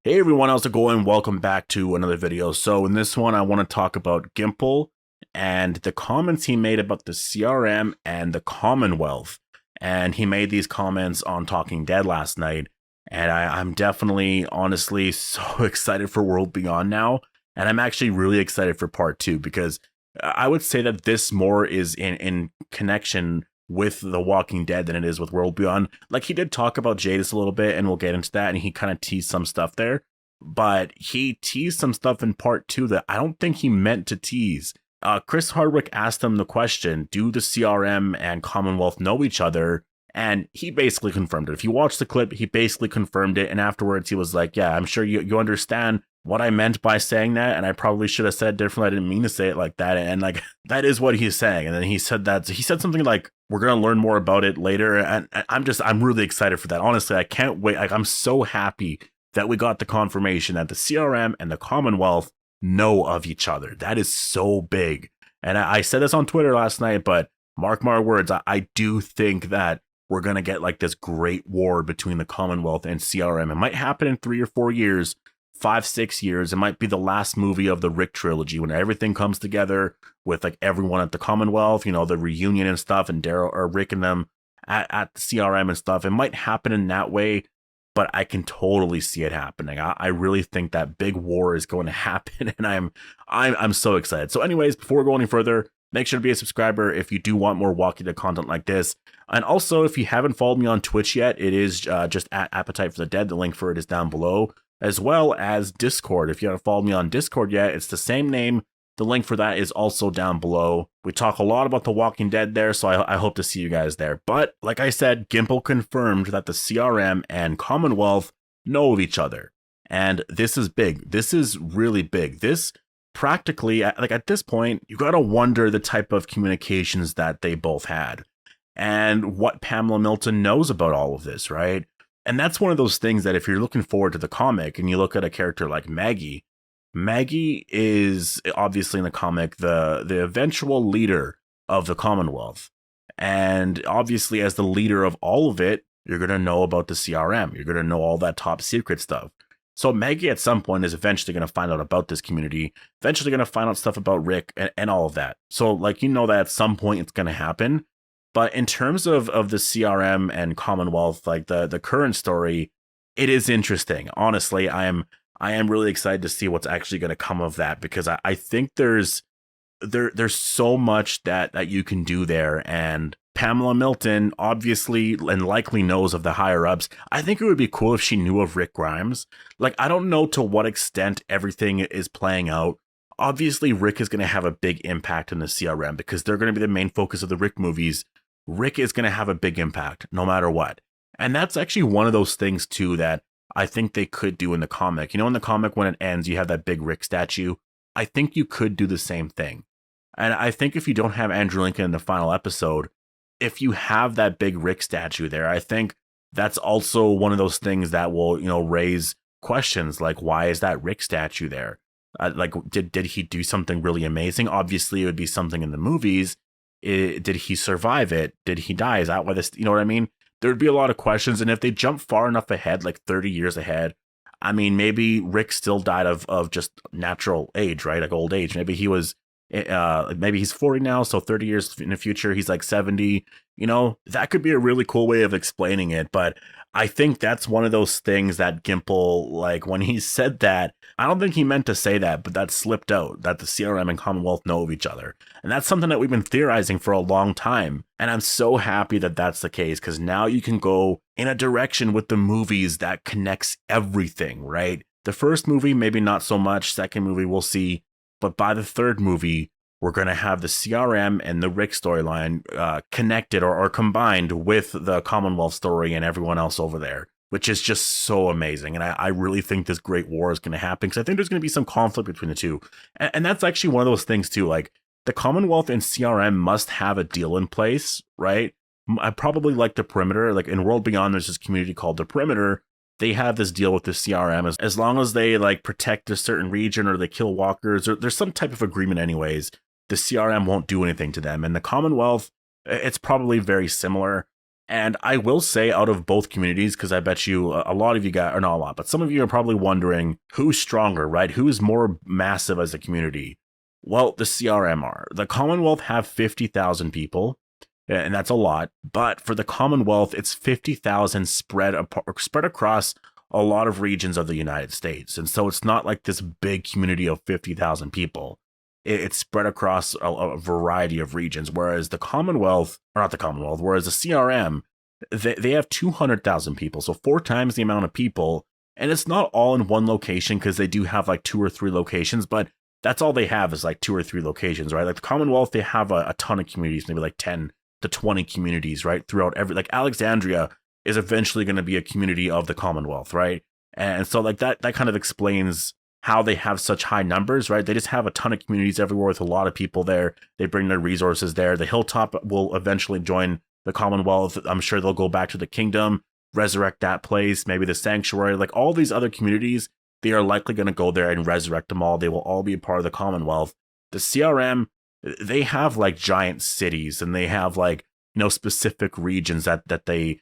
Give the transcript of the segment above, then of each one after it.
Hey everyone, how's it going? Welcome back to another video. So in this one, I want to talk about Gimple and the comments he made about the CRM and the Commonwealth. And he made these comments on Talking Dead last night. And I'm definitely, honestly, so excited for World Beyond now. And I'm actually really excited for part 2 because I would say that this more is in connection with The Walking Dead than it is with World Beyond. Like, he did talk about Jadis a little bit, and we'll get into that, and he kind of teased some stuff there. But he teased some stuff in part 2 that I don't think he meant to tease. Chris Hardwick asked him the question, do the CRM and Commonwealth know each other? And he basically confirmed it. If you watch the clip, he basically confirmed it. And afterwards, he was like, yeah, I'm sure you understand what I meant by saying that. And I probably should have said differently. I didn't mean to say it like that. And like, that is what he's saying. And then he said something like, we're going to learn more about it later. And I'm really excited for that. Honestly, I can't wait. Like, I'm so happy that we got the confirmation that the CRM and the Commonwealth know of each other. That is so big. And I said this on Twitter last night, but mark my words, I do think that we're going to get like this great war between the Commonwealth and CRM. It might happen in 3 or 4 years, 5, 6 years. It might be the last movie of the Rick trilogy when everything comes together with like everyone at the Commonwealth, you know, the reunion and stuff, and Daryl or Rick and them at the CRM and stuff. It might happen in that way, but I can totally see it happening. I really think that big war is going to happen, and I'm so excited. So anyways, before we go any further, make sure to be a subscriber if you do want more Walking Dead content like this. And also, if you haven't followed me on Twitch yet, it is just at Appetite for the Dead. The link for it is down below, as well as Discord. If you haven't followed me on Discord yet, it's the same name. The link for that is also down below. We talk a lot about The Walking Dead there, so I hope to see you guys there. But like I said, Gimple confirmed that the CRM and Commonwealth know of each other. And this is big. This is really big. This practically, like at this point, you got to wonder the type of communications that they both had and what Pamela Milton knows about all of this, right? And that's one of those things that if you're looking forward to the comic and you look at a character like Maggie is obviously in the comic the eventual leader of the Commonwealth. And obviously as the leader of all of it, you're going to know about the CRM. You're going to know all that top secret stuff. So Maggie at some point is eventually going to find out about this community, eventually going to find out stuff about Rick and all of that. So like, you know that at some point it's going to happen. But in terms of the CRM and Commonwealth, like the current story, it is interesting. Honestly, I am really excited to see what's actually going to come of that, because I think there's so much that you can do there. And Pamela Milton obviously and likely knows of the higher ups. I think it would be cool if she knew of Rick Grimes. Like, I don't know to what extent everything is playing out. Obviously, Rick is going to have a big impact in the CRM because they're going to be the main focus of the Rick movies. Rick is going to have a big impact no matter what. And that's actually one of those things too that I think they could do in the comic. You know, in the comic, when it ends, you have that big Rick statue. I think you could do the same thing. And I think if you don't have Andrew Lincoln in the final episode, if you have that big Rick statue there, I think that's also one of those things that will, you know, raise questions like, why is that Rick statue there? Like, did he do something really amazing? Obviously, it would be something in the movies. Did he survive it? Did he die? Is that why this, you know what I mean? There'd be a lot of questions. And if they jump far enough ahead, like 30 years ahead, I mean, maybe Rick still died of just natural age, right? Like old age. Maybe he was, maybe he's 40 now. So 30 years in the future, he's like 70, you know, that could be a really cool way of explaining it. But I think that's one of those things that Gimple, like when he said that, I don't think he meant to say that, but that slipped out, that the CRM and Commonwealth know of each other. And that's something that we've been theorizing for a long time. And I'm so happy that that's the case, because now you can go in a direction with the movies that connects everything, right? The first movie, maybe not so much. Second movie, we'll see. But by the third movie, we're going to have the CRM and the Rick storyline connected or combined with the Commonwealth story and everyone else over there, which is just so amazing. And I really think this great war is going to happen, because I think there's going to be some conflict between the two. And that's actually one of those things too. Like, the Commonwealth and CRM must have a deal in place, right? I probably like the Perimeter. Like in World Beyond, there's this community called the Perimeter. They have this deal with the CRM as long as they like protect a certain region or they kill walkers, or there's some type of agreement anyways. The CRM won't do anything to them. And the Commonwealth, it's probably very similar. And I will say, out of both communities, because I bet you a lot of you guys, or not a lot, but some of you are probably wondering who's stronger, right? Who's more massive as a community? Well, the CRM are. The Commonwealth have 50,000 people, and that's a lot. But for the Commonwealth, it's 50,000 spread across a lot of regions of the United States. And so it's not like this big community of 50,000 people. It's spread across a variety of regions, whereas the Commonwealth, or not the Commonwealth, whereas the CRM, they have 200,000 people, so 4 times the amount of people, and it's not all in one location because they do have like 2 or 3 locations, but that's all they have is like 2 or 3 locations, right? Like the Commonwealth, they have a ton of communities, maybe like 10 to 20 communities, right? Throughout like Alexandria is eventually going to be a community of the Commonwealth, right? And so like that kind of explains how they have such high numbers, right? They just have a ton of communities everywhere with a lot of people there. They bring their resources there. The Hilltop will eventually join the Commonwealth. I'm sure they'll go back to the Kingdom, resurrect that place, maybe the Sanctuary. Like all these other communities, they are likely going to go there and resurrect them all. They will all be a part of the Commonwealth. The CRM, they have like giant cities, and they have like, you know, specific regions that they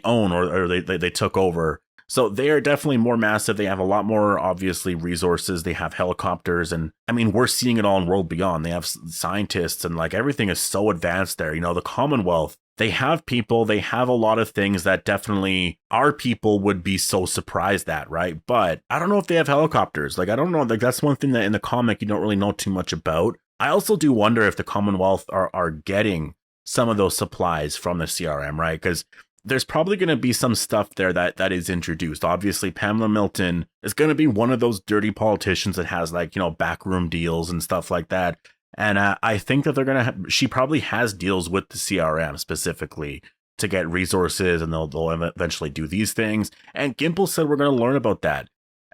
own or they took over. So they are definitely more massive. They have a lot more, obviously, resources. They have helicopters. And I mean, we're seeing it all in World Beyond. They have scientists, and like everything is so advanced there. You know, the Commonwealth, they have people. They have a lot of things that definitely our people would be so surprised at, right? But I don't know if they have helicopters. Like, I don't know. Like, that's one thing that in the comic you don't really know too much about. I also do wonder if the Commonwealth are getting some of those supplies from the CRM, right? Because there's probably going to be some stuff there that is introduced. Obviously, Pamela Milton is going to be one of those dirty politicians that has like, you know, backroom deals and stuff like that. And I think that they're going to she probably has deals with the CRM specifically to get resources, and they'll eventually do these things. And Gimple said we're going to learn about that.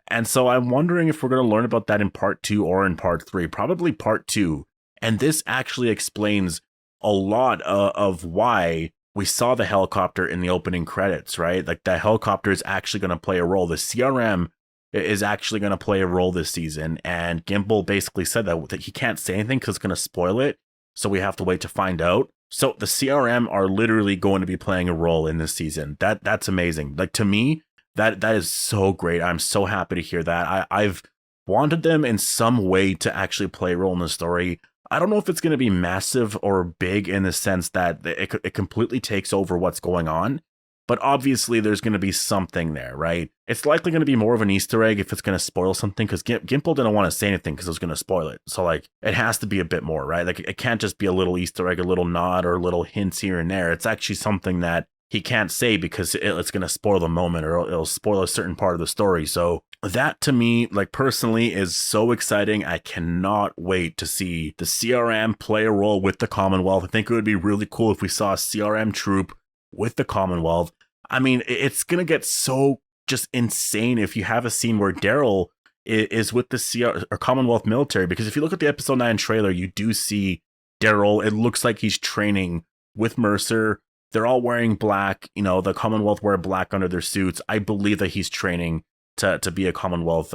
And so I'm wondering if we're going to learn about that in part 2 or in part 3, probably part 2. And this actually explains a lot of why we saw the helicopter in the opening credits, right? Like that helicopter is actually going to play a role. The CRM is actually going to play a role this season. And Gimple basically said that he can't say anything because it's going to spoil it. So we have to wait to find out. So the CRM are literally going to be playing a role in this season. That's amazing. Like to me, that is so great. I'm so happy to hear that. I've wanted them in some way to actually play a role in the story. I don't know if it's going to be massive or big in the sense that it completely takes over what's going on, but obviously there's going to be something there, right? It's likely going to be more of an Easter egg if it's going to spoil something, because Gimple didn't want to say anything because it was going to spoil it. So like it has to be a bit more, right? Like it can't just be a little Easter egg, a little nod, or little hints here and there. It's actually something that he can't say because it's going to spoil the moment, or it'll spoil a certain part of the story. So that to me, like personally, is so exciting. I cannot wait to see the CRM play a role with the Commonwealth. I think it would be really cool if we saw a CRM troop with the Commonwealth. I mean, it's going to get so just insane if you have a scene where Daryl is with the Commonwealth military, because if you look at the episode 9 trailer, you do see Daryl. It looks like he's training with Mercer. They're all wearing black, you know, the Commonwealth wear black under their suits. I believe that he's training to be a Commonwealth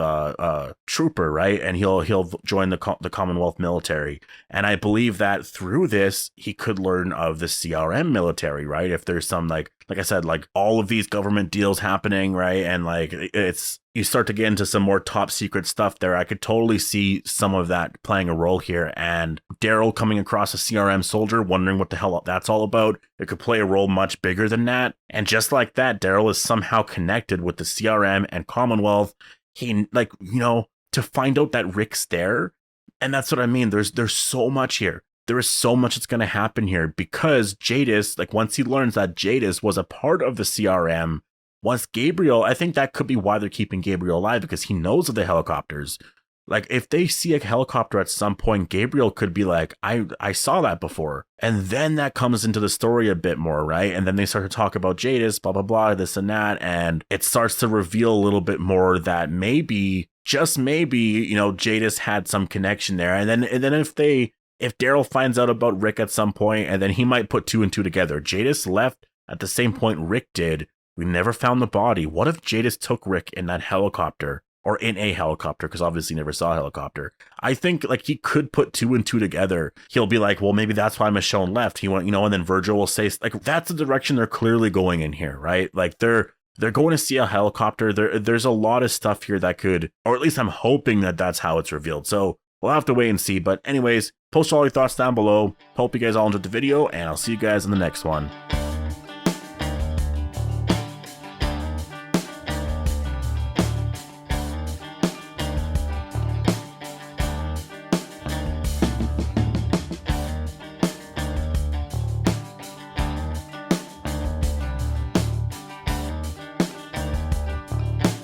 trooper, right? And he'll join the Commonwealth military. And I believe that through this, he could learn of the CRM military, right? If there's some like I said, like all of these government deals happening, right? And like you start to get into some more top secret stuff there. I could totally see some of that playing a role here. And Daryl coming across a CRM soldier, wondering what the hell that's all about. It could play a role much bigger than that. And just like that, Daryl is somehow connected with the CRM and Commonwealth. He, like, you know, to find out that Rick's there. And that's what I mean. There's so much here. There is so much that's going to happen here, because Jadis, like once he learns that Jadis was a part of the CRM, once Gabriel, I think that could be why they're keeping Gabriel alive, because he knows of the helicopters. Like if they see a helicopter at some point, Gabriel could be like, I saw that before. And then that comes into the story a bit more, right? And then they start to talk about Jadis, blah, blah, blah, this and that. And it starts to reveal a little bit more that maybe, just maybe, you know, Jadis had some connection there. And then if Daryl finds out about Rick at some point, and then he might put 2 and 2 together. Jadis left at the same point Rick did. We never found the body. What if Jadis took Rick in that helicopter? or in a helicopter, because obviously he never saw a helicopter. I think like he could put 2 and 2 together. He'll be like, well, maybe that's why Michonne left. He went, and then Virgil will say, like, that's the direction they're clearly going in here, right? Like they're going to see a helicopter. There's a lot of stuff here that could, or at least I'm hoping that that's how it's revealed. So we'll have to wait and see. But anyways, post all your thoughts down below. Hope you guys all enjoyed the video, and I'll see you guys in the next one.